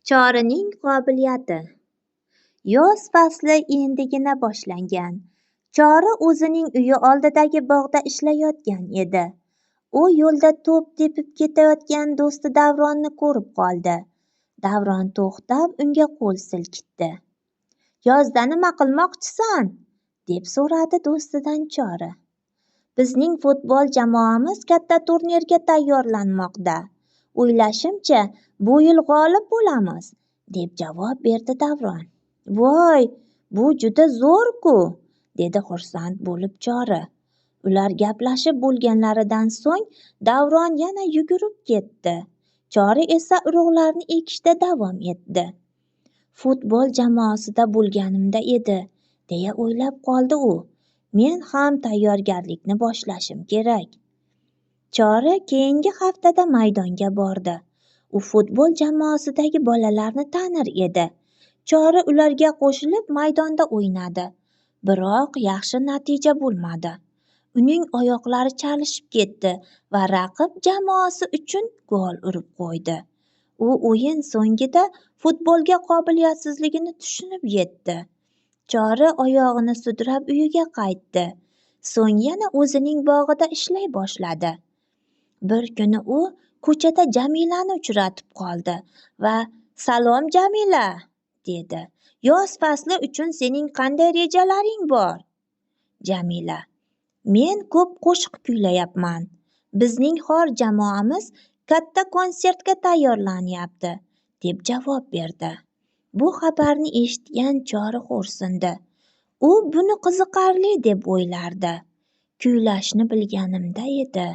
Chorining qobiliyati. Yoz fasli endigina boshlangan. Chori o'zining uyi oldidagi bog'da ishlayotgan edi. U yo'lda to'p tepib ketayotgan do'sti Davronni ko'rib qoldi. Davron to'xtab unga qo'l silkitdi. "Yozda nima qilmoqchisan?" deb so'radi do'stidan Chori. "Bizning futbol jamoamiz katta turnirga tayyorlanmoqda. O'ylashimcha, bu yil g'olib bo'lamiz", deb javob berdi Davron. "Voy, bu juda zo'r-ku", dedi xursand bo'lib Chori. Ular gaplashib bo'lganlaridan so'ng Davron yana yugurib ketdi. Chori esa urug'larni ekishda davom etdi. "Futbol jamoasida bo'lganimda edi", deya o'ylab qoldi u. "Men ham tayyorgarlikni boshlashim kerak". Chori keyingi haftada maydonga bordi. U futbol jamoasidagi bolalarni tanir edi. Chori ularga qo'shilib maydonda o'ynadi. Biroq yaxshi natija bo'lmadi. Uning oyoqlari chalishib ketdi va raqib jamoasi uchun gol urib qo'ydi. U o'yin so'ngida futbolga qobiliyatsizligini tushunib yetdi. Chori oyog'ini sudrab uyiga qaytdi. So'ng yana o'zining bog'ida ishlay boshladi. Bir kuni u ko'chada Jamilani uchratib qoldi va "Salom Jamila", dedi. "Yoz fasli uchun sening qanday rejalaring bor?" Jamila: "Men ko'p qo'shiq kuylayapman. Bizning xor jamoamiz katta konsertga tayyorlanyapti", deb javob berdi. Bu xabarni eshitgan Chori xo'rsindi. U buni qiziqarli deb o'ylardi. "Kuylashni bilganimda edi",